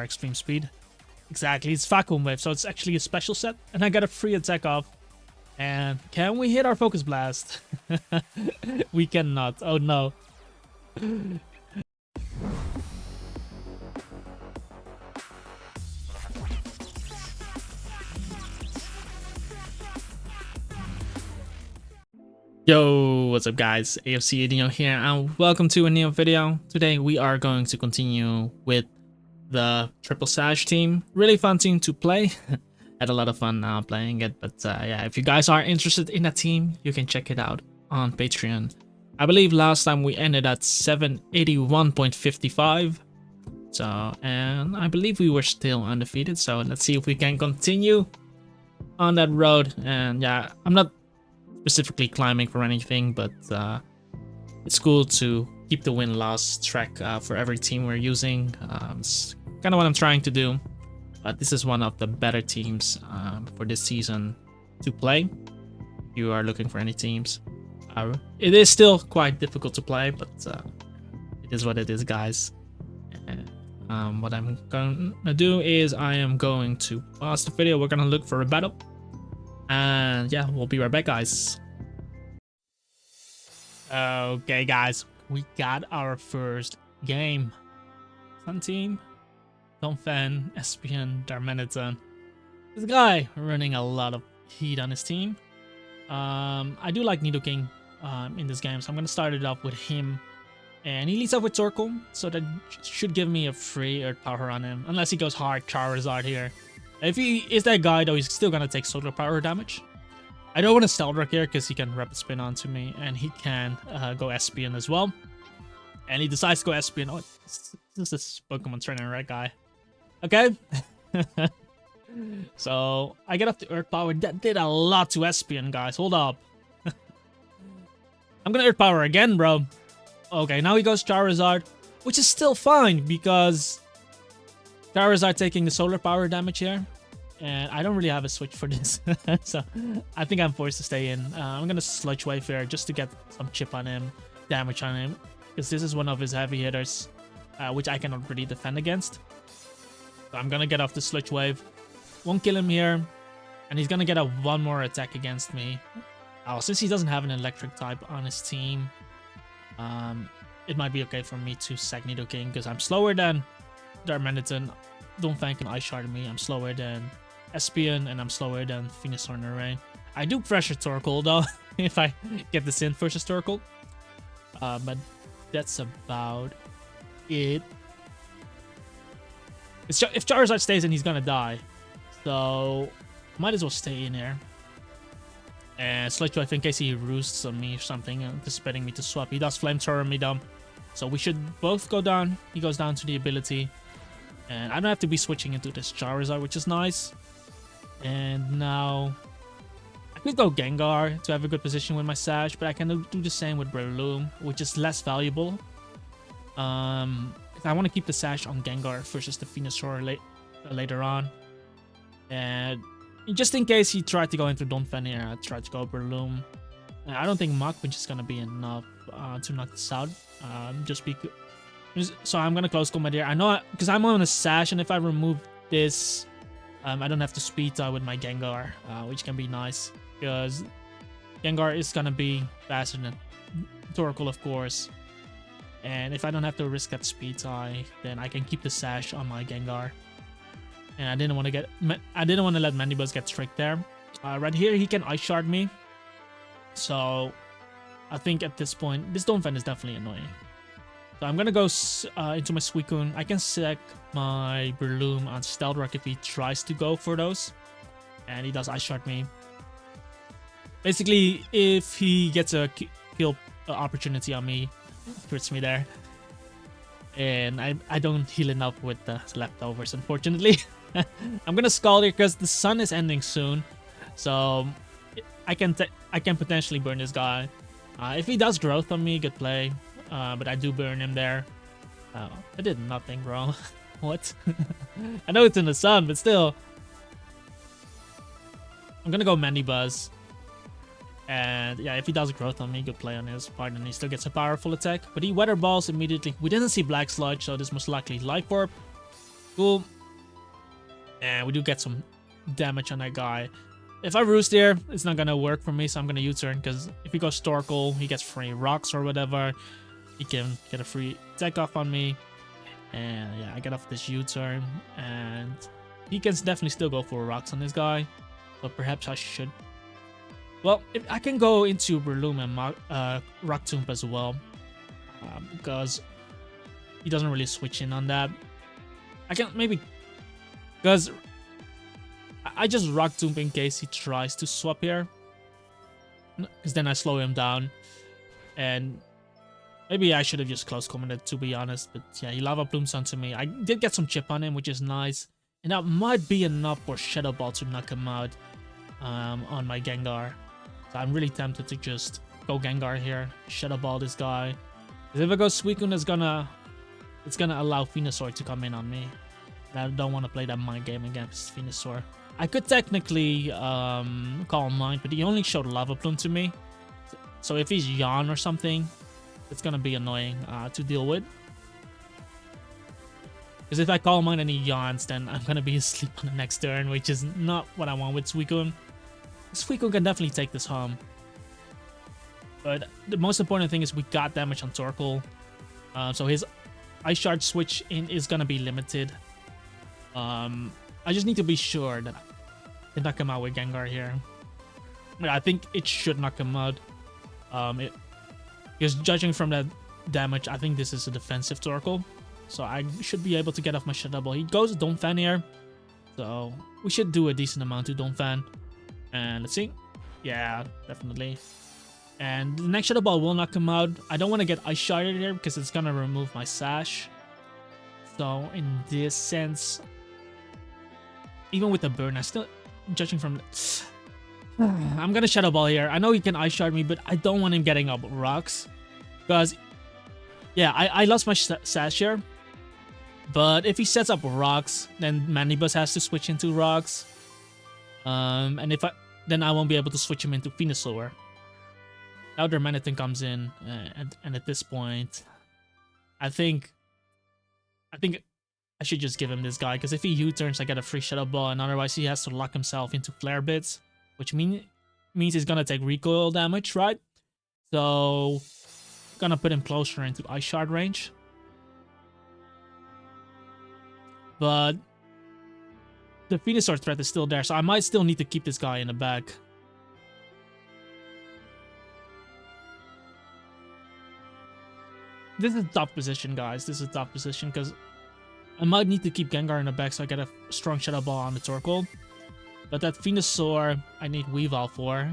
extreme speed. Exactly, it's vacuum wave, so it's actually a special set, and I got a free attack off. And can we hit our focus blast? We cannot. Oh no. Yo, what's up guys? AFC Neo here and welcome to a new video. Today we are going to continue with the Triple Sash team. Really fun team to play. Had a lot of fun playing it, but yeah, if you guys are interested in that team, you can check it out on Patreon. I believe last time we ended at 781.55. So, and I believe we were still undefeated. So let's see if we can continue on that road. And yeah, I'm not specifically climbing for anything, but it's cool to keep the win-loss track for every team we're using. It's kind of what I'm trying to do, but this is one of the better teams for this season to play. If you are looking for any teams, it is still quite difficult to play, but it is what it is, guys. And, what I'm gonna do is I am going to pause the video. We're gonna look for a battle. And yeah, we'll be right back, guys. Okay, guys, we got our first game. Sun team, Donphan, Espion, Darmanitan. This guy running a lot of heat on his team. I do like Nidoking in this game, so I'm gonna start it off with him. And he leads up with Torkoal, so that should give me a free Earth Power on him, unless he goes hard Charizard here. If he is that guy, though, he's still gonna take solar power damage. I don't want to Stealth Rock here because he can Rapid Spin onto me, and he can go Espion as well. And he decides to go Espion. Oh, this is Pokemon Trainer, right, guy? Okay. So I get off the Earth Power. That did a lot to Espion, guys. Hold up. I'm gonna Earth Power again, bro. Okay, now he goes Charizard, which is still fine because Charizard taking the solar power damage here, and I don't really have a switch for this. So I think I'm forced to stay in. I'm gonna Sludge Wave here just to get some chip on him, damage on him, because this is one of his heavy hitters, which I cannot really defend against. So I'm gonna get off the Sludge Wave. Won't kill him here, and he's gonna get a one more attack against me. Oh, since he doesn't have an electric type on his team, it might be okay for me to sack Nidoking because I'm slower than Darmanitan. Donphan can Ice Shard me. I'm slower than Espion, and I'm slower than Venusaur and Rain. I do pressure Torkoal though if I get this in versus Torkoal. But that's about it. If Charizard stays in, he's gonna die. So might as well stay in here. And Sludge Wave in case he roosts on me or something, anticipating me to swap. He does Flamethrower me down. So we should both go down. He goes down to the ability. And I don't have to be switching into this Charizard, which is nice. And now I could go Gengar to have a good position with my Sash, but I can do the same with Breloom, which is less valuable. I want to keep the Sash on Gengar versus the Venusaur later on. And just in case he tried to go into Donphan here, I tried to go Breloom. I don't think Mach Punch is gonna be enough to knock this out. So I'm gonna close combat here. I know because I'm on a Sash, and if I remove this, I don't have to speed tie with my Gengar, which can be nice because Gengar is gonna be faster than Torkoal, of course. And if I don't have to risk that speed tie, then I can keep the Sash on my Gengar. And I didn't want to let Mandibuzz get tricked there. Right here, he can Ice Shard me. So I think at this point, this Donphan is definitely annoying. So I'm gonna go into my Suicune. I can sack my Breloom on Stealth Rock if he tries to go for those. And he does Ice Shard me. Basically, if he gets a kill opportunity on me, hurts me there. And I don't heal enough with the leftovers, unfortunately. I'm gonna Scald here because the sun is ending soon, so I can potentially burn this guy. If he does growth on me, good play. But I do burn him there. I did nothing wrong. What? I know it's in the sun, but still. I'm gonna go Mandibuzz. And yeah, if he does growth on me, good play on his part, and he still gets a powerful attack. But he Weather Balls immediately. We didn't see Black Sludge, so this most likely Life Orb. Cool. And we do get some damage on that guy. If I roost here, it's not gonna work for me, so I'm gonna U-turn, because if he goes Torkoal, he gets free rocks or whatever. He can get a free tech off on me. And yeah, I get off this U-turn, and he can definitely still go for rocks on this guy. So perhaps I should. Well, if I can go into Breloom and Rock Tomb as well, because he doesn't really switch in on that. I can maybe, because I just Rock Tomb in case he tries to swap here, because then I slow him down. And maybe I should have just close commented, to be honest. But yeah, he Lava Plumes onto me. I did get some chip on him, which is nice. And that might be enough for Shadow Ball to knock him out on my Gengar. So I'm really tempted to just go Gengar here, Shadow Ball this guy. Because if I go Suicune, it's gonna allow Venusaur to come in on me. And I don't want to play that mind game against Venusaur. I could technically Calm Mind, but he only showed Lava Plume to me. So if he's Yawn or something, it's gonna be annoying to deal with. Because if I Calm Mind and he yawns, then I'm gonna be asleep on the next turn, which is not what I want with Suicune. Suicune can definitely take this home. But the most important thing is we got damage on Torkoal. So his Ice Shard switch in is gonna be limited. I just need to be sure that I can knock him out with Gengar here. But I think it should knock him out. Because judging from that damage, I think this is a defensive Torkoal. So I should be able to get off my Shadow Ball. He goes Donphan here. So we should do a decent amount to Donphan. And let's see. Yeah, definitely. And the next Shadow Ball will knock him out. I don't want to get Ice Sharded here because it's going to remove my Sash. So in this sense, even with the burn, I still, judging from... I'm going to Shadow Ball here. I know he can Ice Shard me, but I don't want him getting up rocks. Because, yeah, I lost my Sash here. But if he sets up rocks, then Manibus has to switch into rocks. And if then I won't be able to switch him into Venusaur. Now their Manatee comes in, and at this point, I think I should just give him this guy, because if he U-turns, I get a free Shadow Ball, and otherwise he has to lock himself into Flare Blitz, which means he's gonna take recoil damage, right? So, gonna put him closer into Ice Shard range. But the Venusaur threat is still there, so I might still need to keep this guy in the back. This is a tough position, guys. This is a tough position, because I might need to keep Gengar in the back so I get a strong Shadow Ball on the Torkoal. But that Venusaur, I need Weavile for.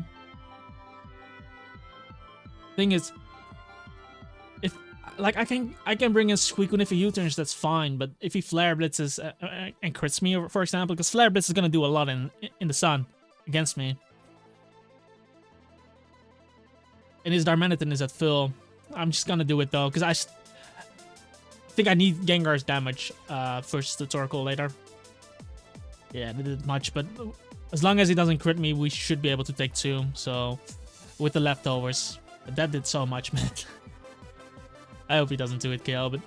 Thing is, if like I can bring in Suicune if he U-turns, that's fine. But if he Flare Blitzes and crits me, for example, because Flare Blitz is gonna do a lot in the sun against me. And his Darmanitan is at full. I'm just gonna do it though, because I think I need Gengar's damage versus the Torkoal later. Yeah, it did much, but as long as he doesn't crit me, we should be able to take 2. So, with the leftovers. But that did so much, man. I hope he doesn't do it, KO, but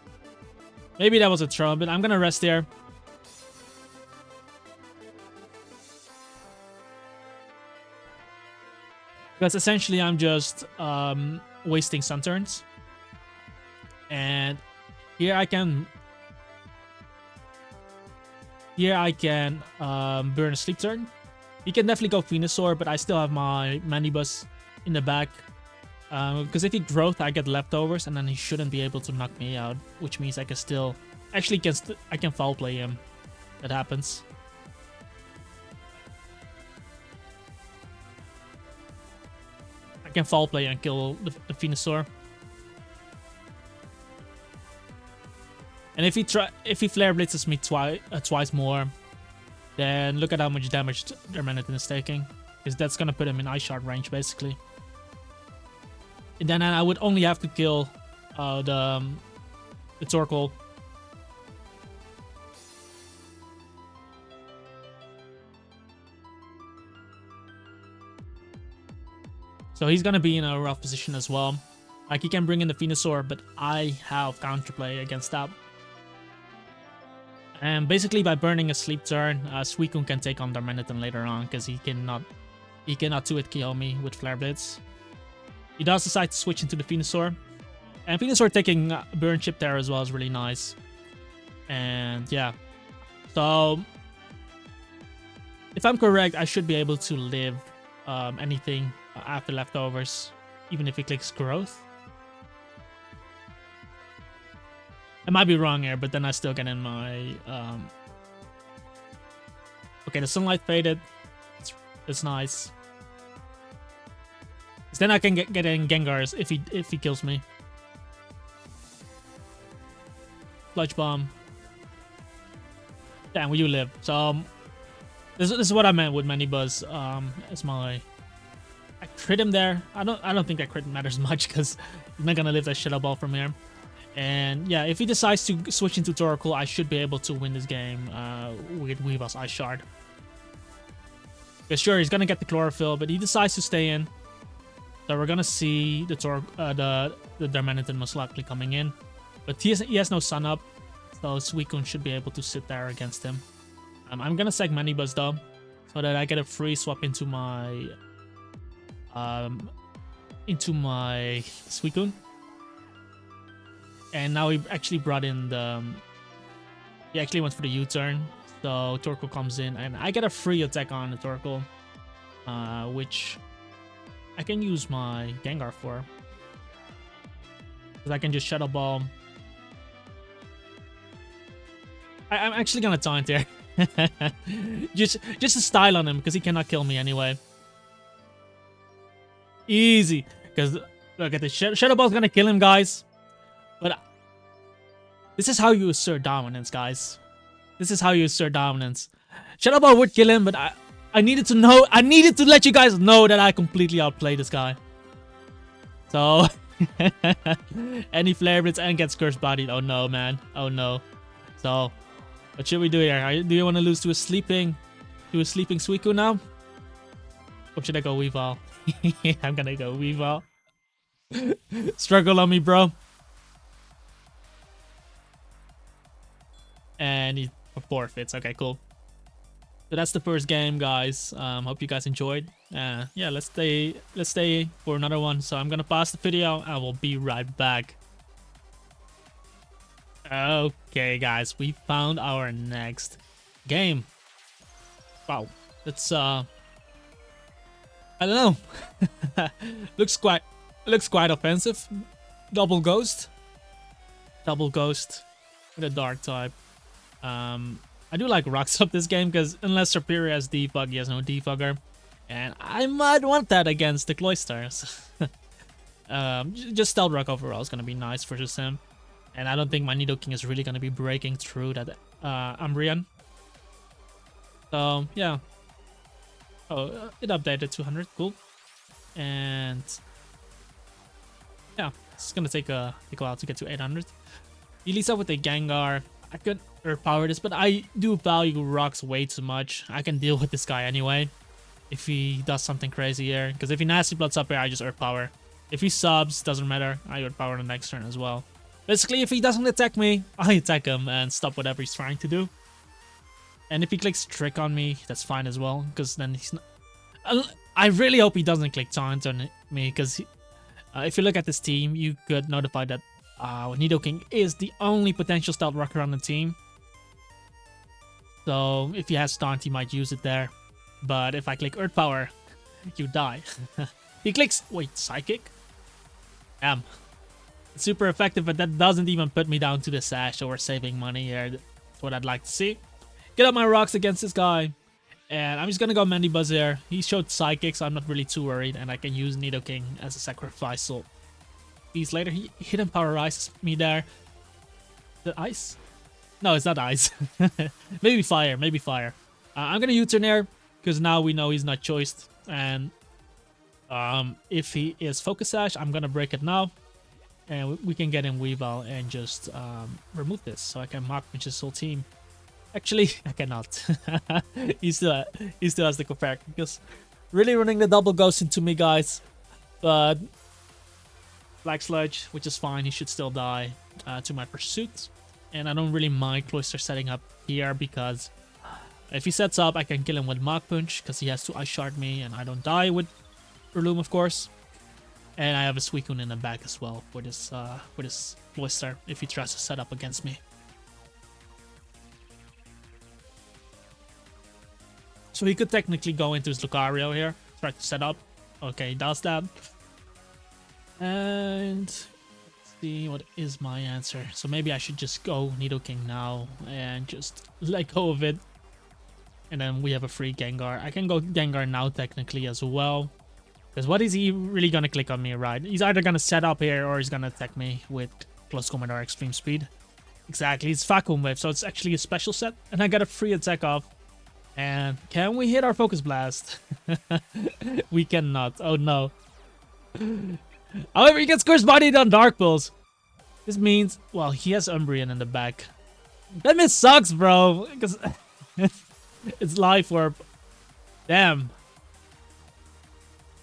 maybe that was a throw, but I'm gonna rest there. Because essentially I'm just wasting Sun turns. And here I can burn a Sleep turn. He can definitely go Venusaur, but I still have my Manibus in the back. Because if he growth, I get leftovers, and then he shouldn't be able to knock me out, which means I can still actually I can foul play him. That happens. I can foul play and kill the Venusaur. And if he Flare Blitzes me twice more, then look at how much damage their Manatee is taking. Because that's gonna put him in Ice Shard range, basically. And then I would only have to kill the Torkoal. So he's gonna be in a rough position as well. Like, he can bring in the Venusaur, but I have counterplay against that. And basically by burning a sleep turn, Suicune can take on Darmanitan later on because he cannot 2-hit KO me with Flare Blitz. He does decide to switch into the Venusaur. And Venusaur taking Burn Chip there as well is really nice. And yeah. So if I'm correct, I should be able to live anything after leftovers, even if he clicks Growth. I might be wrong here, but then I still get in my... Okay, the Sunlight faded. It's nice. Then I can get in Gengar's if he kills me. Sludge Bomb. Damn, will you live? So this is what I meant with Manibuzz. As my... I crit him there. I don't think that crit matters much because he's not gonna live that Shadow Ball from here. And yeah, if he decides to switch into Torkoal, I should be able to win this game with Weavel's Ice Shard. Because sure, he's gonna get the Chlorophyll, but he decides to stay in. So we're gonna see the Darmanitan most likely coming in. But he has no Sun Up, so Suicune should be able to sit there against him. I'm gonna seg Manibuzz though, so that I get a free swap into my Suicune. And now he actually brought in the... He actually went for the U-turn. So Torkoal comes in and I get a free attack on the Torkoal. Which I can use my Gengar for. Because I can just Shadow Ball. I'm actually gonna taunt here. just to style on him because he cannot kill me anyway. Easy. Because look at the Shadow Ball's gonna kill him, guys. But this is how you assert dominance, guys. This is how you assert dominance. Shadow Ball would kill him, but I needed to know. I needed to let you guys know that I completely outplayed this guy. So, any Flare Blitz and gets Curse Bodied. Oh no, man. Oh no. So, what should we do here? Do you want to lose to a sleeping Suicune now? Or should I go Weavile? I'm gonna go Weavile. Struggle on me, bro. And he forfeits. Okay, cool. So that's the first game, guys. Hope you guys enjoyed. Yeah, let's stay for another one. So I'm gonna pause the video and we'll be right back. Okay, guys, we found our next game. Wow, it's I don't know. looks quite offensive. Double Ghost with a Dark type. I do like Rocks Up this game because unless Superior has Defog, he has no Defogger. And I might want that against the Cloysters. Just Stealth Rock overall is going to be nice versus him. And I don't think my Nidoking is really going to be breaking through that Umbreon. So, yeah. Oh, it updated 200. Cool. And yeah, it's going to take a while to get to 800. He leads up with a Gengar. I could Earth Power this, but I do value Rocks way too much. I can deal with this guy anyway if he does something crazy here. Because if he Nasty Bloods up here, I just Earth Power. If he subs, doesn't matter. I Earth Power the next turn as well. Basically, if he doesn't attack me, I attack him and stop whatever he's trying to do. And if he clicks Trick on me, that's fine as well. Because then he's not... I really hope he doesn't click Taunt on me. Because if you look at this team, you could notify that Nidoking is the only potential Stealth Rocker on the team. So if he has Taunt, he might use it there. But if I click Earth Power, you die. He clicks... Wait, Psychic? Damn. It's super effective, but that doesn't even put me down to the Sash, so we're saving money here. That's what I'd like to see. Get up my Rocks against this guy. And I'm just gonna go Manibuzz here. He showed Psychic, so I'm not really too worried. And I can use Nidoking as a sacrifice. So piece later, he Hidden Power Ice me there. The Ice? No, it's not Ice. Maybe Fire, maybe Fire. I'm gonna U-turn here, because now we know he's not choiced. And if he is Focus Sash, I'm gonna break it now. And we can get in Weavile and just remove this. So I can Mach Punch his whole team. Actually, I cannot. he still has the Kofair. Because really running the double ghost into me, guys. But Black Sludge, which is fine. He should still die to my Pursuit. And I don't really mind Cloyster setting up here because if he sets up, I can kill him with Mach Punch because he has to Ice Shard me and I don't die with Breloom, of course. And I have a Suicune in the back as well with his Cloyster if he tries to set up against me. So he could technically go into his Lucario here, try to set up. Okay, he does that. And let's see, what is my answer? So maybe I should just go Nidoking now and just let go of it. And then we have a free Gengar. I can go Gengar now technically as well. Because what is he really going to click on me, right? He's either going to set up here or he's going to attack me with Close Combat or Extreme Speed. Exactly, it's Vacuum Wave, so it's actually a special set. And I got a free attack off. And can we hit our Focus Blast? We cannot. Oh no. However, he gets Curse Bodied on Dark Pulse. This means, well, he has Umbreon in the back. That miss sucks, bro. Because it's Life Orb. Damn.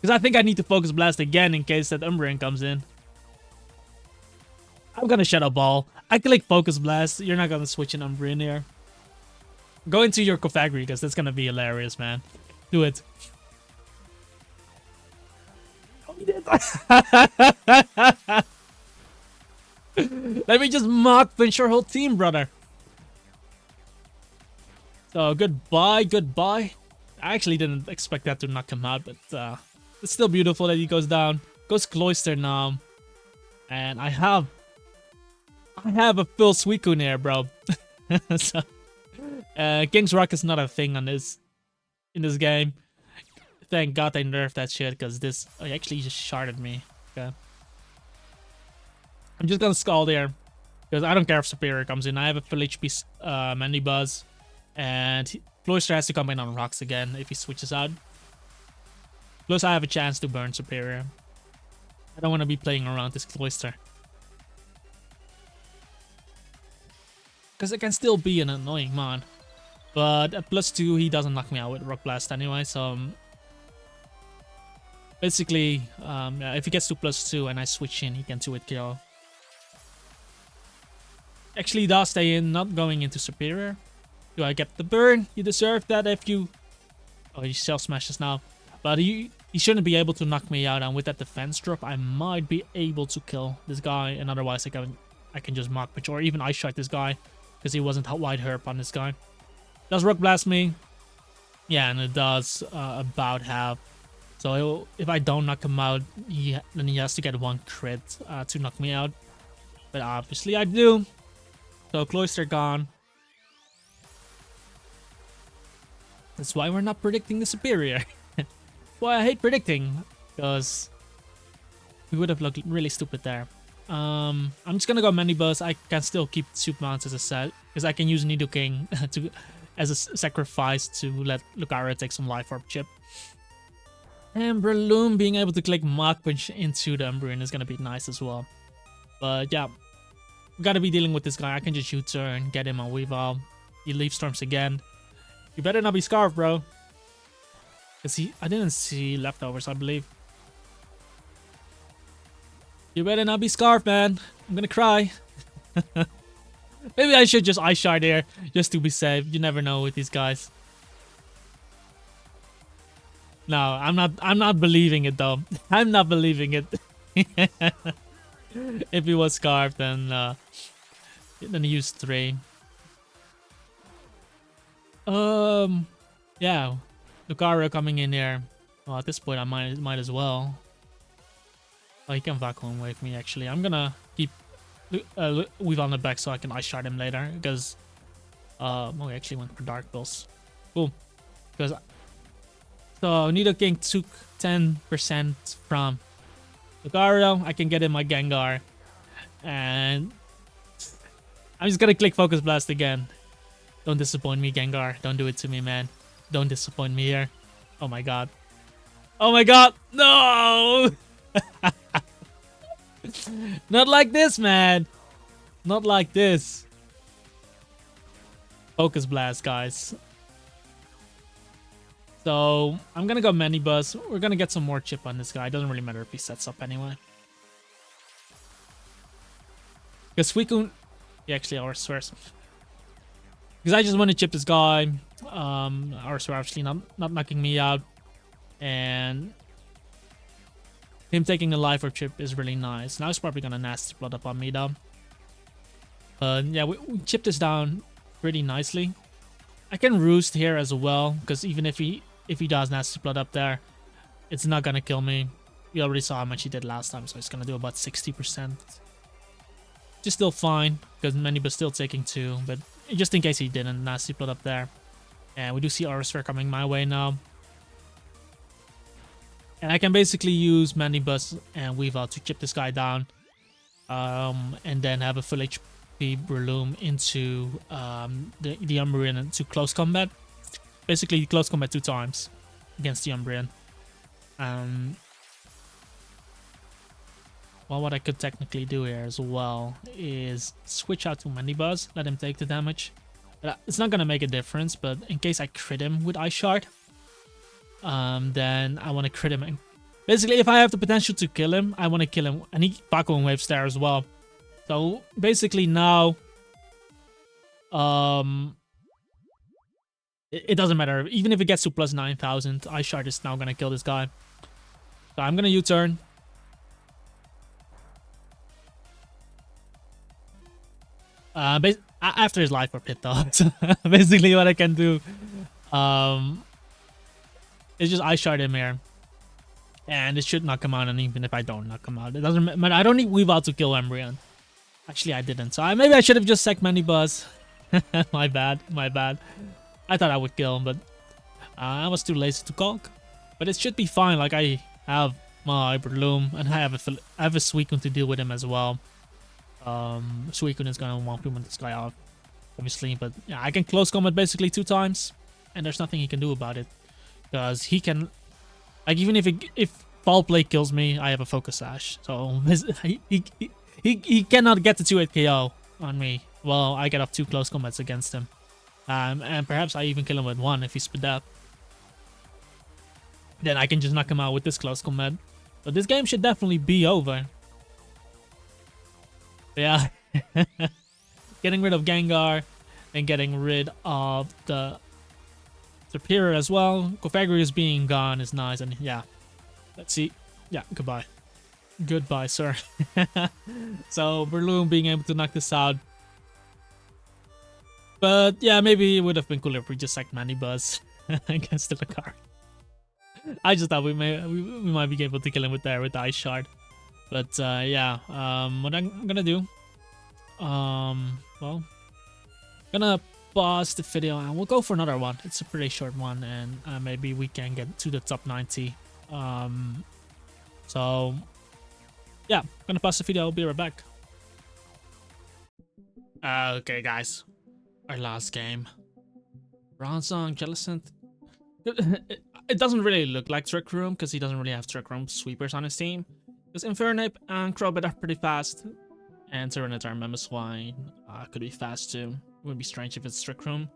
Because I think I need to Focus Blast again in case that Umbreon comes in. I'm gonna Shadow Ball. I click Focus Blast. You're not gonna switch an Umbreon here. Go into your Kofagri because that's gonna be hilarious, man. Do it. Oh, he did. Let me just Mach Punch your whole team, brother. So goodbye, goodbye. I actually didn't expect that to knock him out, but it's still beautiful that he goes down. Goes Cloyster now, and I have a full Suicune here, bro. So. King's Rock is not a thing in this game. Thank God they nerfed that shit because this actually just sharded me. Okay. I'm just gonna Scald here because I don't care if Superior comes in. I have a full HP Mandibuzz, and Cloyster has to come in on rocks again if he switches out. Plus, I have a chance to burn Superior. I don't want to be playing around this Cloyster. Because it can still be an annoying mon. But at +2, he doesn't knock me out with Rock Blast anyway, so... basically, if he gets to +2 and I switch in, he can 2-hit KO. Actually, he does stay in, not going into Superior. Do I get the burn? You deserve that if you... Oh, he Shell Smashes now. But he shouldn't be able to knock me out, and with that defense drop, I might be able to kill this guy, and otherwise I can just Mach Punch or even Ice Shard this guy. Because he wasn't wide herp on this guy. Does Rock Blast me? Yeah, and it does about half. So if I don't knock him out, then he has to get 1 crit to knock me out. But obviously I do. So Cloyster gone. That's why we're not predicting the Superior. That's why I hate predicting. Because we would have looked really stupid there. I'm just gonna go Mandibuzz. I can still keep Soup Mounts as a set because I can use Nidoking as a sacrifice to let Lucario take some Life Orb chip. And Breloom being able to click Mach Punch into the Umbreon is gonna be nice as well. But yeah, we gotta be dealing with this guy. I can just U-turn, get him on Weavile. He Leaf Storms again. You better not be Scarf, bro. Cause I didn't see leftovers, I believe. You better not be Scarf, man. I'm gonna cry. Maybe I should just Ice Shard here, just to be safe. You never know with these guys. No, I'm not believing it though. I'm not believing it. If he was Scarf, then he used 3. Yeah, Lucario coming in here. Well, at this point, I might as well. Oh, he can Vacuum Wave me, actually. I'm gonna keep Weave on the back so I can Ice Shard him later. Because, oh, he actually went for Dark Pulse. Cool. Because, so Nidoking took 10% from Lucario. I can get in my Gengar. And I'm just gonna click Focus Blast again. Don't disappoint me, Gengar. Don't do it to me, man. Don't disappoint me here. Oh my god. Oh my god! No! Not like this, man. Not like this. Focus Blast, guys. So, I'm gonna go Mandibuzz. We're gonna get some more chip on this guy. It doesn't really matter if he sets up anyway. Because Suicune He actually Aura Spheres. Because I just want to chip this guy. Aura Sphere actually not knocking me out. And him taking the life or chip is really nice. Now he's probably gonna nasty blood up on me though. Yeah, we chip this down pretty nicely. I can roost here as well, because even if he does nasty blood up there, it's not gonna kill me. We already saw how much he did last time, so he's gonna do about 60%. Which is still fine, because Manibus still taking 2, but just in case he didn't, nasty blood up there. And we do see Aura Sphere coming my way now. And I can basically use Manibus and Weavile to chip this guy down. And then have a full HP Breloom into the Umbreon to close combat. Basically close combat 2 times against the Umbreon. Well, what I could technically do here as well is switch out to Manibus, let him take the damage. It's not gonna make a difference, but in case I crit him with Ice Shard, then I want to crit him. And basically, if I have the potential to kill him, I want to kill him. And he Paco and Waves there as well. So basically now, it doesn't matter. Even if it gets to plus 9,000, Ice Shard is now gonna kill this guy. So I'm gonna U-turn. After his life or pit though. So basically what I can do is just Ice Shard him here. And it should knock him out, and even if I don't knock him out, it doesn't matter. I don't need Weavile to kill Umbreon. Actually, I didn't. So maybe I should have just sacked Manibus. My bad. I thought I would kill him, but I was too lazy to conk. But it should be fine. Like, I have my Breloom, and I have a Suicune to deal with him as well. Suicune is gonna want to win this guy off, obviously, but yeah, I can close combat basically 2 times, and there's nothing he can do about it, because he can, like, even if Foul Play kills me, I have a Focus Sash, so he cannot get the 2-8 KO on me. Well, I get up 2 close combats against him, and perhaps I even kill him with 1 if he's spit up. Then I can just knock him out with this close combat. But this game should definitely be over. Yeah, getting rid of Gengar and getting rid of the Serperior as well. Cofagrigus being gone is nice, and yeah, let's see. Yeah, goodbye. Goodbye, sir. So, Breloom being able to knock this out. But yeah, maybe it would have been cooler if we just sacked Manibus against the Lucario. I just thought we might be able to kill him with the Ice Shard. But yeah, what I'm gonna do, well, gonna pause the video and we'll go for another one. It's a pretty short one, and maybe we can get to the top 90. So yeah, gonna pause the video. I'll be right back. Okay, guys, our last game, Bronzong, Jellicent. It doesn't really look like Trick Room because he doesn't really have Trick Room sweepers on his team. Because Infernape and Crobat are pretty fast, and Tyranitar and Mamoswine could be fast too. It would be strange if it's Trick Room.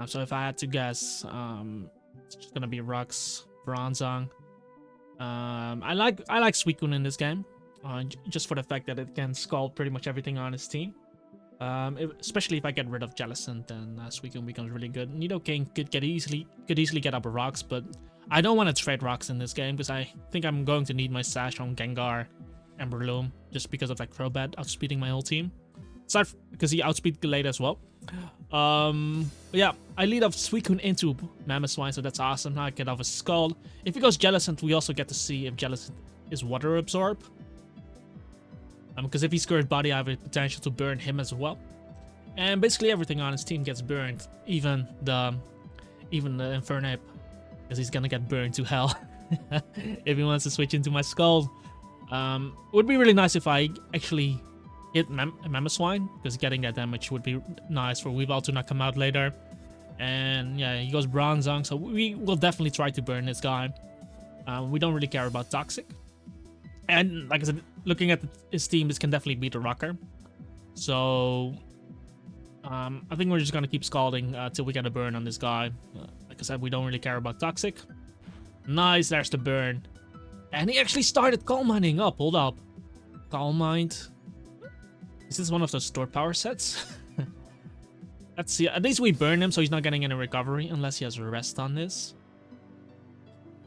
So if I had to guess, it's just gonna be Rux, Bronzong. I like Suicune in this game, just for the fact that it can scald pretty much everything on his team. Especially if I get rid of Jellicent, then Suicune becomes really good. Nidoking could easily get up Rocks, but I don't want to trade Rocks in this game because I think I'm going to need my Sash on Gengar and Breloom just because of that Crobat outspeeding my whole team. Aside because he outspeed Gallade as well. But yeah, I lead off Suicune into Mamoswine, so that's awesome. Now I get off a Scald. If he goes Jellicent, we also get to see if Jellicent is Water Absorb. Because if he's Scourge Body, I have a potential to burn him as well. And basically everything on his team gets burned, even the Infernape, because he's gonna get burned to hell if he wants to switch into my Scald. It would be really nice if I actually hit Mamoswine, because getting that damage would be nice for Weavile to not come out later. And yeah, he goes Bronzong, so we will definitely try to burn this guy. We don't really care about Toxic. And like I said, looking at his team, this can definitely beat a Rocker. So I think we're just gonna keep scalding till we get a burn on this guy. Like I said, we don't really care about Toxic. Nice, there's the burn. And he actually started Calm Minding up. Hold up. Calm Mind. This is one of those store power sets. Let's see. At least we burn him, so he's not getting any recovery unless he has a rest on this.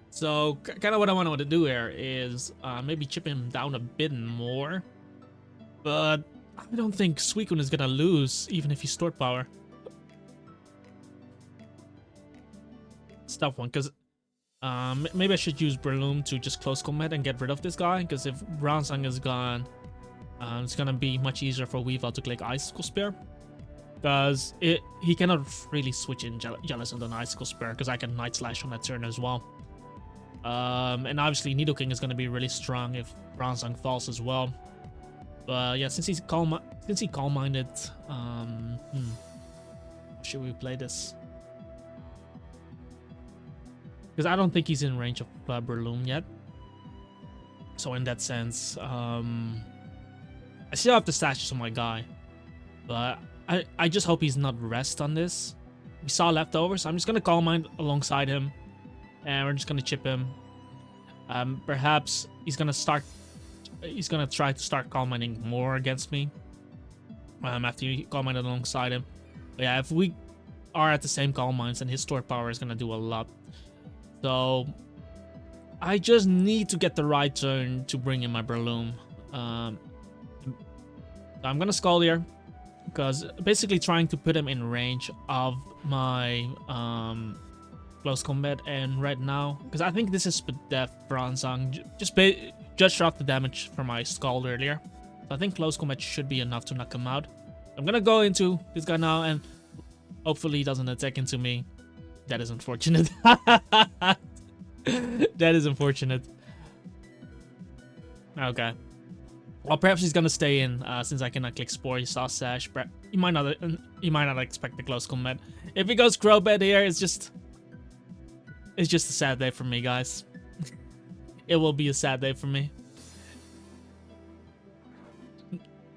So kind of what I want to do here is maybe chip him down a bit more. But I don't think Suicune is gonna lose even if he stored power. It's a tough one because maybe I should use Breloom to just close combat and get rid of this guy. Because if Bronzong is gone, it's gonna be much easier for Weavile to click Icicle Spear. Because he cannot really switch in Jellicent on Icicle Spear because I can Night Slash on that turn as well. And obviously Nidoking is gonna be really strong if Bronzong falls as well. But yeah, since he calm-minded, should we play this? Because I don't think he's in range of Breloom yet. So in that sense, I still have to stash on my guy. But I just hope he's not rest on this. We saw leftovers, so I'm just gonna Calm Mind alongside him. And we're just gonna chip him. Perhaps he's gonna try to start Calm Minding more against me. After you Calm Mind alongside him. But yeah, if we are at the same Calm Minds, then his stored power is gonna do a lot. So I just need to get the right turn to bring in my Breloom. So I'm gonna Scald here. Because basically trying to put him in range of my close combat, and right now, because I think this is Def Bronzong, just judged off the damage from my Scald earlier. So I think close combat should be enough to knock him out. I'm gonna go into this guy now, and hopefully he doesn't attack into me. That is unfortunate. That is unfortunate. Okay. Well, perhaps he's gonna stay in since I cannot click Spore. He saw Sash. He might not expect the close combat. If he goes Crobat here, it's just a sad day for me, guys. It will be a sad day for me.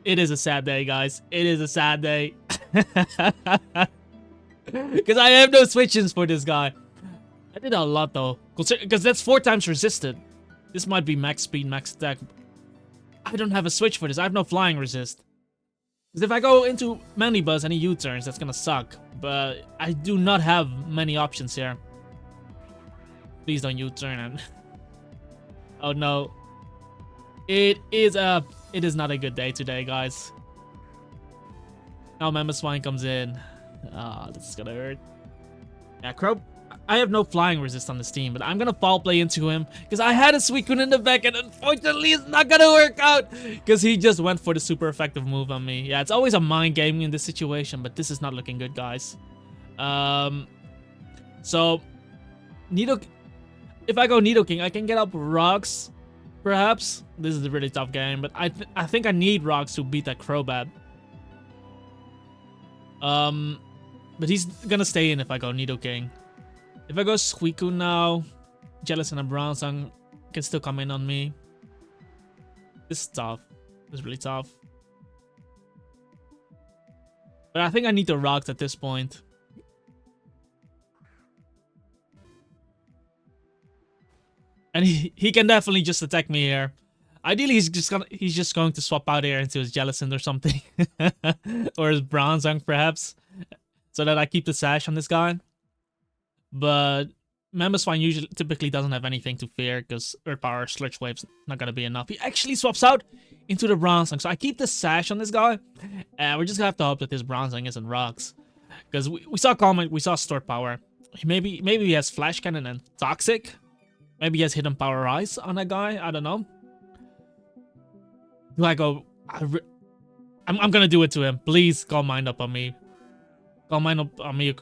It is a sad day, guys. It is a sad day. Because I have no switch-ins for this guy. I did a lot though, because that's 4 times resisted. This might be max speed, max attack. I don't have a switch for this. I have no flying resist. Because if I go into Manibuzz and he U-turns, that's gonna suck. But I do not have many options here. Please don't U-turn and... Oh no. It is not a good day today, guys. Now Mamoswine comes in. Ah, this is gonna hurt. Yeah, Crow. I have no flying resist on this team, but I'm gonna Foul Play into him because I had a Suicune in the back, and unfortunately it's not gonna work out because he just went for the super effective move on me. Yeah, it's always a mind game in this situation, but this is not looking good, guys. So if I go Nidoking, I can get up Rocks, perhaps. This is a really tough game, but I think I need Rocks to beat that Crobat. But he's gonna stay in if I go Nidoking. If I go Suicune now, Jellicent and Bronzong can still come in on me. This is tough. This is really tough. But I think I need the Rocks at this point. And he can definitely just attack me here. Ideally, he's just going to swap out here into his Jellicent or something. Or his Bronzong, perhaps. So that I keep the Sash on this guy. But Mamoswine typically doesn't have anything to fear because Earth Power Sludge Wave's not gonna be enough. He actually swaps out into the Bronzong, so I keep the Sash on this guy, and we're just gonna have to hope that this Bronzong isn't Rocks, because we saw Comment, we saw Stored Power. Maybe he has Flash Cannon and Toxic. Maybe he has Hidden Power Ice on that guy. I don't know. Do I go? I'm gonna do it to him. Please Calm Mind up on me. Calm Mind up on me.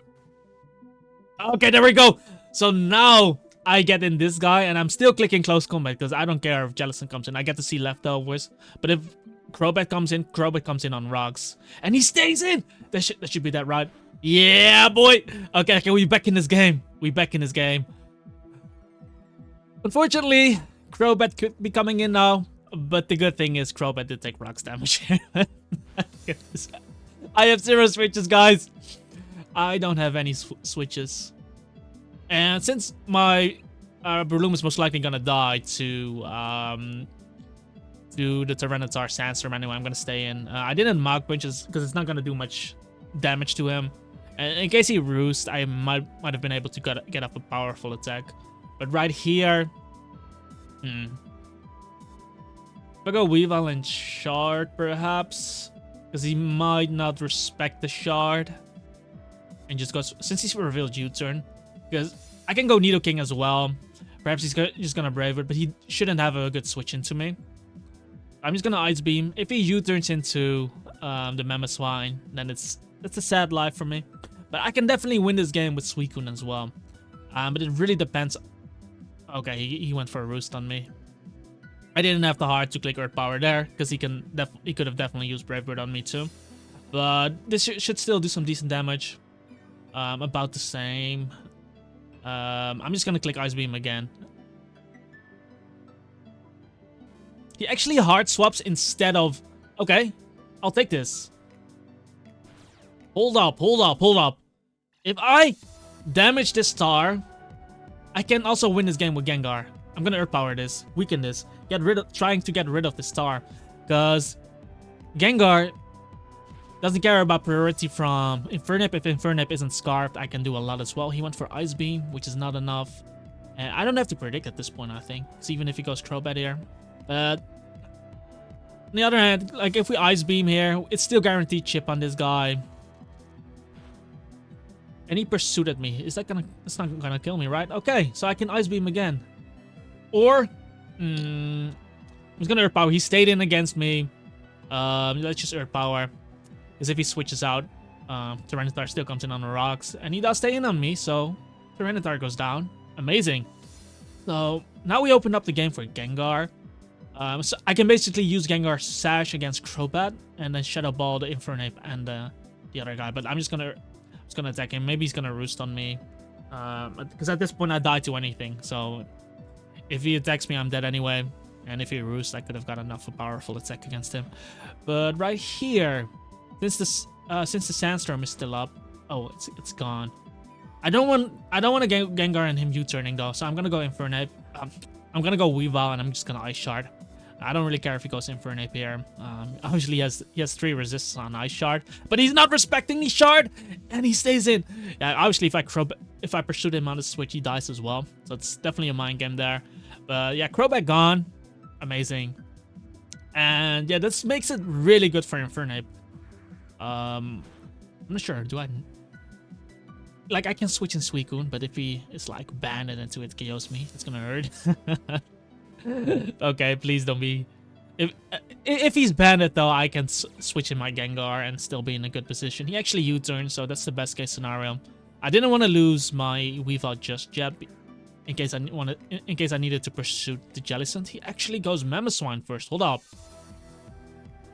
Okay, there we go. So now I get in this guy, and I'm still clicking Close Combat because I don't care if Jellicent comes in. I get to see leftovers. But if Crobat comes in on Rocks. And he stays in! That should be that right. Yeah, boy! Okay, we back in this game. We back in this game. Unfortunately, Crobat could be coming in now. But the good thing is Crobat did take Rocks damage. I have 0 switches, guys. I don't have any switches. And since my Breloom is most likely gonna die to to the Tyranitar Sandstorm anyway. I'm gonna stay in. I didn't Mach Punch because it's not gonna do much damage to him. And in case he roost, I might have been able to get up a powerful attack. But right here, if I go Weavile and Shard, perhaps, because he might not respect the Shard, and just goes since he's revealed U-turn, because I can go Nidoking as well. Perhaps he's just gonna Brave it, but he shouldn't have a good switch into me. I'm just gonna Ice Beam. If he U-turns into the Mamoswine, then it's a sad life for me. But I can definitely win this game with Suicune as well. But it really depends. Okay, he went for a Roost on me. I didn't have the heart to click Earth Power there, because he could have definitely used Brave Bird on me too. But this should still do some decent damage. About the same. I'm just gonna click Ice Beam again. He actually hard swaps instead of... Okay, I'll take this. Hold up. If I damage this star, I can also win this game with Gengar. I'm gonna Earth Power this, weaken this, trying to get rid of the star, because Gengar doesn't care about priority from Infernape. If Infernape isn't scarfed, I can do a lot as well. He went for Ice Beam, which is not enough, and I don't have to predict at this point, I think. So even if he goes Crobat here, but on the other hand, like if we Ice Beam here, it's still guaranteed chip on this guy. And he pursued at me. It's not gonna kill me, right? Okay, so I can Ice Beam again. Or, I'm just gonna Earth Power. He stayed in against me. Let's just Earth Power. Because if he switches out, Tyranitar still comes in on the rocks. And he does stay in on me, so Tyranitar goes down. Amazing. So, now we open up the game for Gengar. So I can basically use Gengar's Sash against Crobat. And then Shadow Ball the Infernape and the other guy. But I'm just gonna attack him. Maybe he's gonna Roost on me. Because at this point I die to anything. So if he attacks me, I'm dead anyway. And if he Roosts, I could have got enough of a powerful attack against him. But right here, since the Sandstorm is still up, oh, it's gone. I don't want to Gengar and him U-turning though. So I'm gonna go Infernape. I'm gonna go Weavile and I'm just gonna Ice Shard. I don't really care if he goes Infernape here. Obviously, he has 3 resists on Ice Shard, but he's not respecting the Shard, and he stays in. Yeah, obviously, if I pursue him on the switch, he dies as well. So it's definitely a mind game there. But yeah, Crobat gone, amazing, and yeah, this makes it really good for Infernape. I'm not sure. Do I? Like, I can switch in Suicune, but if he is like banned into it KOs me, it's gonna hurt. Okay, please don't be. If he's banned though, I can switch in my Gengar and still be in a good position. He actually U-turned, so that's the best case scenario. I didn't want to lose my Weavile just yet, in case I needed to pursue the Jellicent. He actually goes Mamoswine first. Hold up.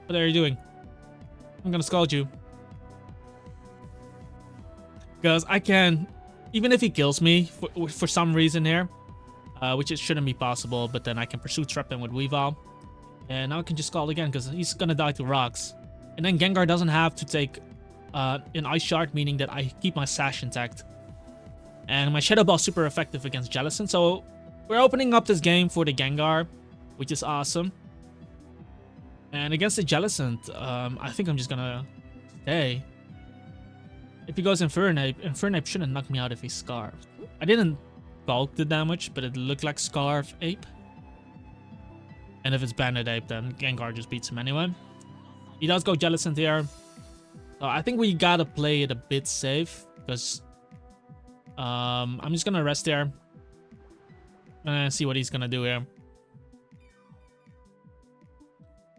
What are you doing? I'm gonna scold you. Because I can, even if he kills me for some reason here, which it shouldn't be possible, but then I can pursue Trap him with Weavile. And now I can just Scald again, because he's gonna die to rocks. And then Gengar doesn't have to take an Ice Shard, meaning that I keep my Sash intact. And my Shadow Ball is super effective against Jellicent, so we're opening up this game for the Gengar, which is awesome. And against the Jellicent, I think I'm just gonna stay. If he goes Infernape shouldn't knock me out if he's Scarfed. I didn't bulk the damage, but it looked like Scarf Ape. And if it's Bandit Ape, then Gengar just beats him anyway. He does go Jellicent here. So I think we gotta play it a bit safe, because I'm just gonna rest there and see what he's gonna do here.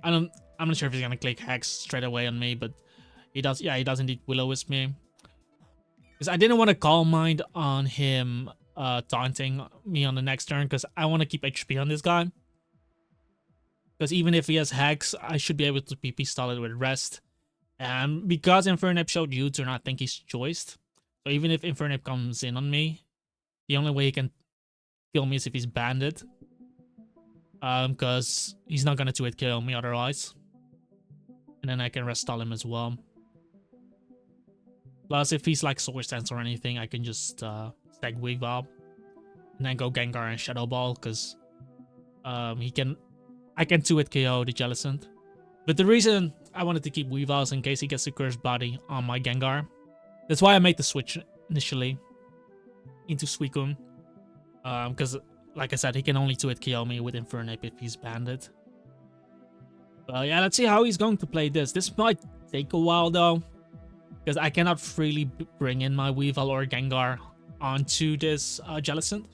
I'm not sure if he's gonna click Hex straight away on me, but he does. Yeah, he does indeed Will-O-Wisp me. Because I didn't want to Calm Mind on him taunting me on the next turn, because I want to keep HP on this guy. Because even if he has Hex, I should be able to PP stall it with Rest. And because Infernape showed U-turn, I think he's choiced. So even if Infernape comes in on me, the only way he can kill me is if he's Banded. Because he's not going to 2-hit kill me otherwise. And then I can Rest stall him as well. Plus, if he's like Swords Dance or anything, I can just stack Weavile and then go Gengar and Shadow Ball, because I I can 2-hit KO the Jellicent. But the reason I wanted to keep Weavile is in case he gets a Cursed Body on my Gengar. That's why I made the switch initially into Suicune. Because, like I said, he can only 2-hit KO me with Infernape if he's banded. But yeah, let's see how he's going to play this. This might take a while though, because I cannot freely bring in my Weavile or Gengar onto this Jellicent.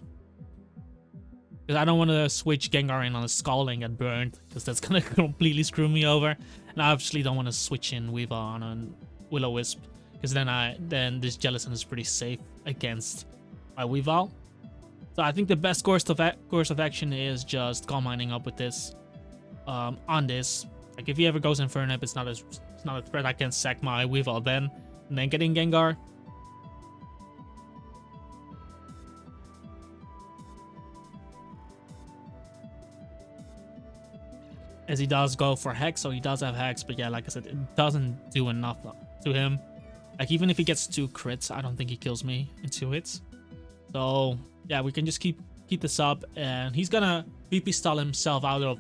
Because I don't want to switch Gengar in on a Scald and get burned, because that's going to completely screw me over. And I obviously don't want to switch in Weavile on a Will-O-Wisp, because then this Jellicent is pretty safe against my Weavile. So I think the best course of action is just Calm Minding up with this on this. Like if he ever goes Infernape, it's not a threat. I can sack my Weavile then, and then get in Gengar. As he does go for Hex, so he does have Hex, but yeah, like I said, it doesn't do enough to him. Like even if he gets 2 crits, I don't think he kills me in 2 hits. So yeah, we can just keep this up, and he's gonna VP stall himself out of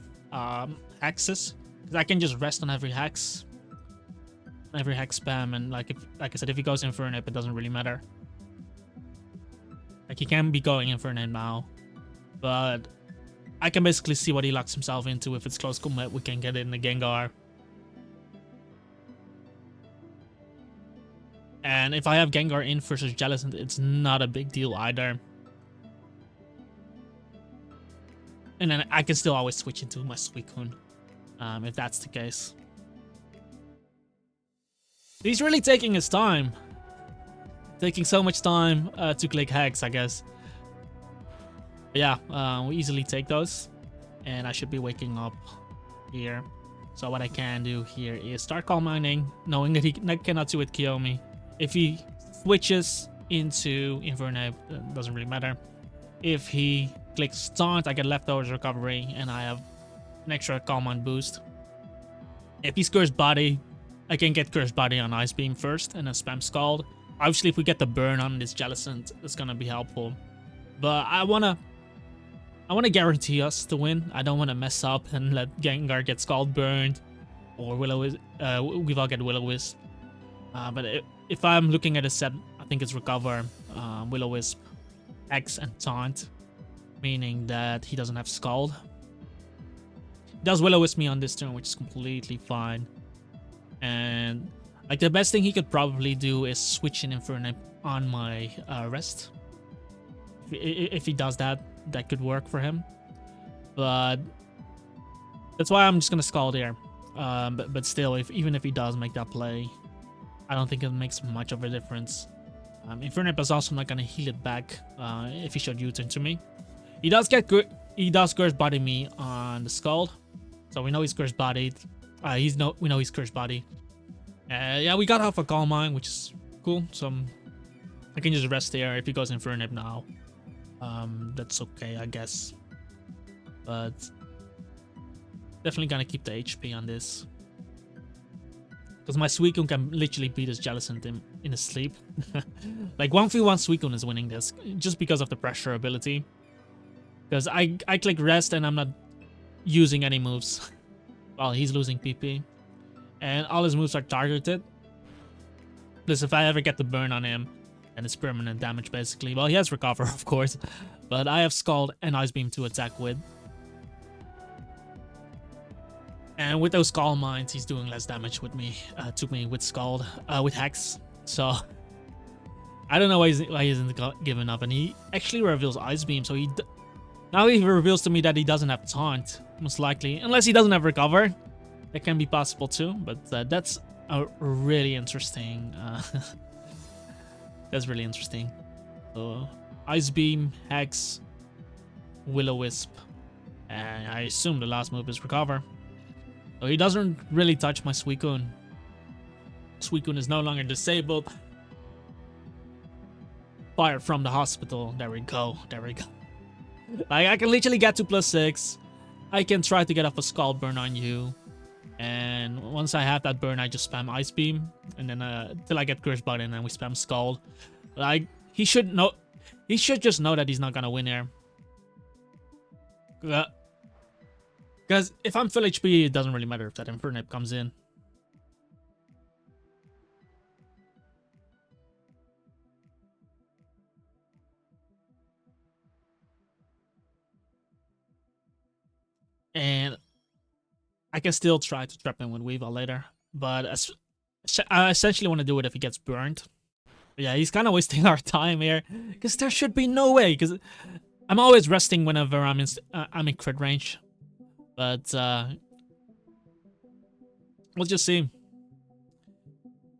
hexes, because I can just rest on every hex spam, and like I said, if he goes Infernape, it doesn't really matter. Like he can be going Infernape now, but I can basically see what he locks himself into. If it's close combat, we can get in the Gengar. And if I have Gengar in versus Jellicent, it's not a big deal either. And then I can still always switch into my Suicune, if that's the case. He's really taking his time. Taking so much time to click Hex, I guess. But yeah, we easily take those. And I should be waking up here. So what I can do here is start Calm Minding, knowing that he cannot 2-hit KO me. If he switches into Infernape, it doesn't really matter. If he clicks Taunt, I get Leftovers Recovery, and I have an extra Calm Mind boost. If he's Cursed Body, I can get Cursed Body on Ice Beam first, and then spam Scald. Obviously, if we get the burn on this Jellicent, it's gonna be helpful. But I wanna guarantee us to win. I don't want to mess up and let Gengar get Scald burned, or Weavile get Will-O-Wisp. But if I'm looking at a set, I think it's Recover, Will-O-Wisp, X, and Taunt, meaning that he doesn't have Scald. He does Will-O-Wisp me on this turn, which is completely fine. And like the best thing he could probably do is switch in Infernape on my rest. If he does that, that could work for him. But that's why I'm just gonna Scald here. But still, even if he does make that play, I don't think it makes much of a difference. Infernape is also not gonna heal it back if he should U-turn to me. He does Cursed Body me on the Scald, so we know he's Cursed Bodied. We know he's Cursed Body. Yeah, we got off a Calm Mind, which is cool. So I can just rest here. If he goes Infernape now, that's okay, I guess. But definitely gonna keep the HP on this, because my Suicune can literally beat this Jellicent in his sleep. Like 1v1 Suicune is winning this just because of the pressure ability. Because I click rest and I'm not using any moves while he's losing PP. And all his moves are targeted. Plus if I ever get the burn on him, then it's permanent damage basically. Well, he has Recover, of course. But I have Scald and Ice Beam to attack with. And with those Calm Minds, he's doing less damage with me, to me with Scald, with Hex. So I don't know why he isn't giving up. And he actually reveals Ice Beam, so now he reveals to me that he doesn't have Taunt, most likely, unless he doesn't have Recover. That can be possible too, but that's a really interesting. That's really interesting. So Ice Beam, Hex, Will-O-Wisp, and I assume the last move is Recover. So he doesn't really touch my Suicune. Suicune is no longer disabled. Fired from the hospital. There we go. There we go. Like, I can literally get to +6. I can try to get off a Scald burn on you. And once I have that burn, I just spam Ice Beam. And then till I get Cursed Body, and then we spam Scald. Like, he should know. He should just know that he's not gonna win here. Because if I'm full HP, it doesn't really matter if that Infernape comes in. And I can still try to trap him with Weavile later. But I essentially want to do it if he gets burned. But yeah, he's kind of wasting our time here. Because there should be no way. Because I'm always resting whenever I'm in crit range. But we'll just see.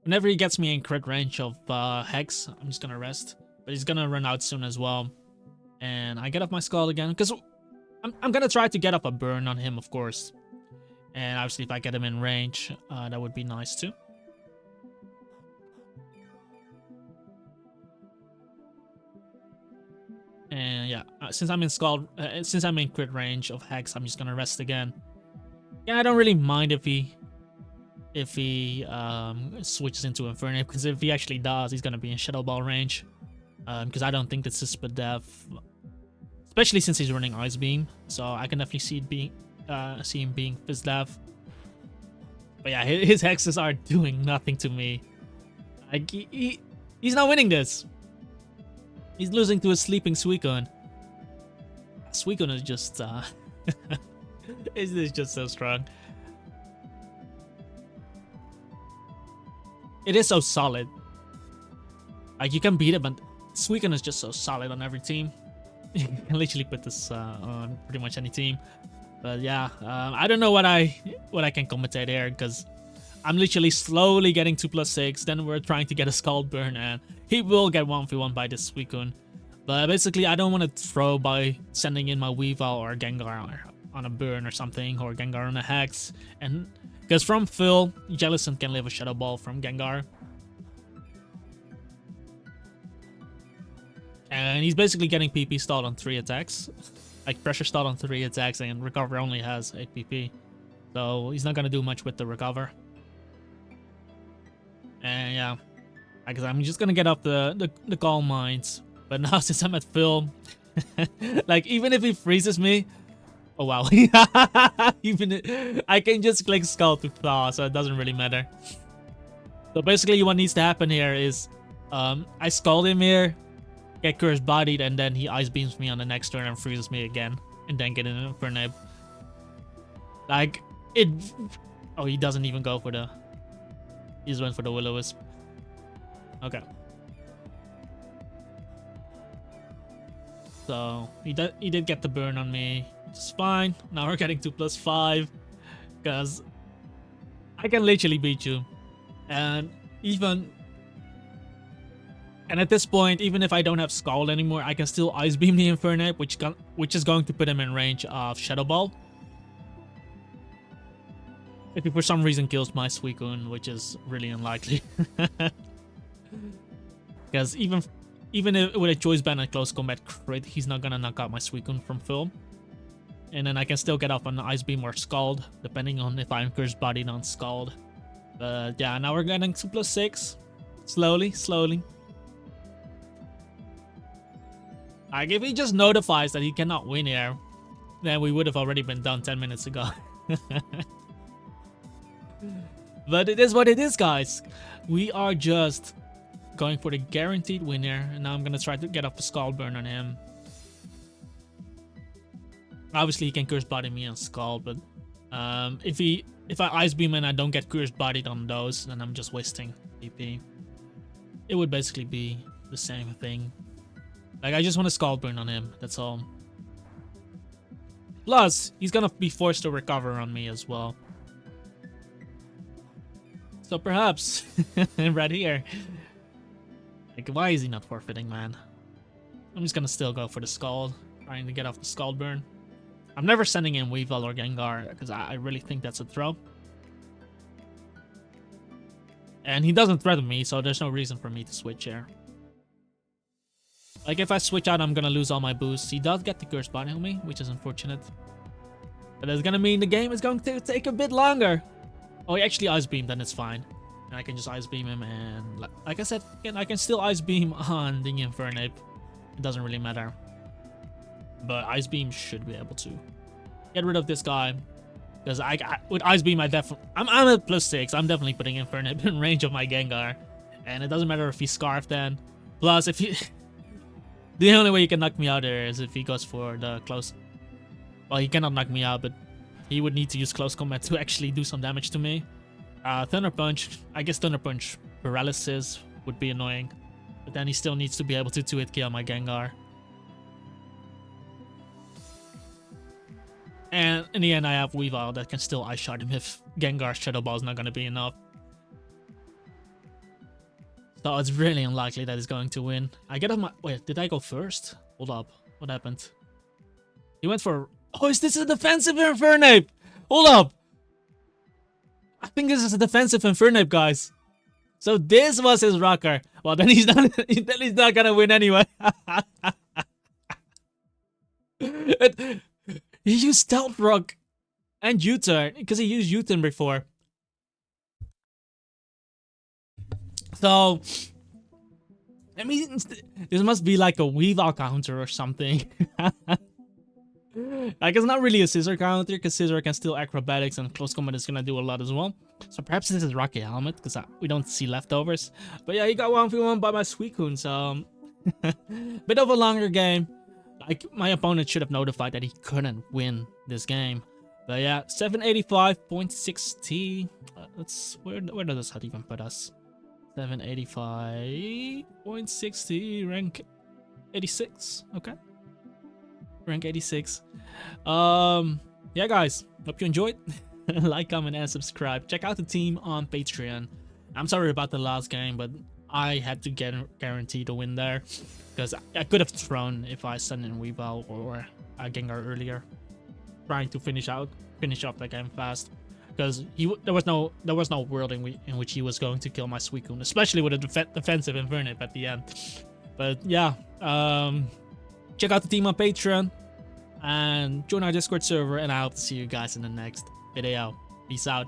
Whenever he gets me in crit range of Hex, I'm just going to rest. But he's going to run out soon as well. And I get up my Scald again. Because I'm going to try to get up a burn on him, of course. And obviously, if I get him in range, that would be nice too. And yeah, since I'm in crit range of Hex, I'm just gonna rest again. Yeah, I don't really mind if he switches into Infernape, because if he actually does, he's gonna be in Shadow Ball range. Because I don't think this is Spadef, especially since he's running Ice Beam. So I can definitely see him being Fizzdev. But yeah, his hexes are doing nothing to me. Like he's not winning this. He's losing to a sleeping Suicune. Suicune is just is just so strong. It is so solid. Like you can beat it, but Suicune is just so solid on every team. You can literally put this on pretty much any team. But yeah, I don't know what I can commentate here, because I'm literally slowly getting 2+6. Then we're trying to get a Scald Burn, and he will get 1v1 by this Suicune. But basically, I don't want to throw by sending in my Weavile or Gengar on a burn or something, or Gengar on a Hex. And because from Phil, Jellicent can live a Shadow Ball from Gengar. And he's basically getting PP stalled on 3 attacks. Like pressure stalled on 3 attacks, and Recover only has 8 PP. So he's not going to do much with the Recover. And yeah, I guess I'm just going to get up the Calm Minds. But now since I'm at Phil, like even if he freezes me, oh wow, even I can just click Skull to Thaw, so it doesn't really matter. So basically what needs to happen here is I Scald him here, get Curse Bodied, and then he Ice Beams me on the next turn and freezes me again, and then get an Infernape. Like it. Oh, he doesn't even go for the. He just went for the Will-O-Wisp. Okay. So he did get the burn on me, which is fine. Now we're getting 2+5, because I can literally beat you, and at this point, even if I don't have Scald anymore, I can still Ice Beam the Infernape, which is going to put him in range of Shadow Ball. If he for some reason kills my Suicune, which is really unlikely. Because even with a Choice Band and Close Combat crit, he's not gonna knock out my Suicune from Phil. And then I can still get up on Ice Beam or Scald, depending on if I'm Curse Bodied on Scald. But yeah, now we're getting 2+6. Slowly. Like, if he just notifies that he cannot win here, then we would have already been done 10 minutes ago. But it is what it is, guys. We are just going for the guaranteed winner, and now I'm gonna try to get off a Scald Burn on him. Obviously, he can Curse Body me on Scald, but if I Ice Beam and I don't get Curse Bodied on those, then I'm just wasting PP. It would basically be the same thing. Like, I just want to Scald Burn on him, that's all. Plus, he's gonna be forced to recover on me as well. So perhaps, right here. Like, why is he not forfeiting, man? I'm just gonna still go for the Scald, trying to get off the Scald Burn. I'm never sending in Weavile or Gengar, because I really think that's a throw. And he doesn't threaten me, so there's no reason for me to switch here. Like, if I switch out, I'm gonna lose all my boosts. He does get the Curse Body on me, which is unfortunate. But that's gonna mean the game is going to take a bit longer. Oh, he actually Ice Beam, then it's fine. And I can just Ice Beam him, and like I said, I can still Ice Beam on the Infernape. It doesn't really matter. But Ice Beam should be able to get rid of this guy. Because with Ice Beam, I'm at +6. I'm definitely putting Infernape in range of my Gengar. And it doesn't matter if he Scarf then. Plus, if he... the only way he can knock me out there is if he goes for the close... Well, he cannot knock me out, but he would need to use close combat to actually do some damage to me. Thunder Punch. I guess Thunder Punch paralysis would be annoying. But then he still needs to be able to 2-hit kill my Gengar. And in the end, I have Weavile that can still Ice Shard him if Gengar's Shadow Ball is not going to be enough. So it's really unlikely that he's going to win. I get off my... Wait, did I go first? Hold up. What happened? He went for... Oh, is this a defensive Infernape? Hold up. I think this is a defensive Infernape, guys. So this was his rocker. Well, then he's not, then he's not gonna win anyway. He used Stealth Rock and U-turn because he used U-turn before. So, I mean, this must be like a Weavile counter or something. Like, it's not really a Scissor counter because Scissor can still acrobatics and close combat is gonna do a lot as well. So perhaps this is Rocky Helmet because we don't see leftovers. But yeah, he got 1v1 by my Suicune, so bit of a longer game. Like, my opponent should have notified that he couldn't win this game. But yeah, 785.60. Let's where does that even put us? 785.60, rank 86. Okay. Rank 86. Yeah, guys, hope you enjoyed. Like, comment, and subscribe. Check out the team on Patreon. I'm sorry about the last game, but I had to guarantee the win there because I could have thrown if I sent in Weavile or Gengar earlier, trying to finish off the game fast. Because there was no world in which he was going to kill my Suicune, especially with a defensive Infernape at the end. But yeah, check out the team on Patreon and join our Discord server, and I hope to see you guys in the next video. Peace out.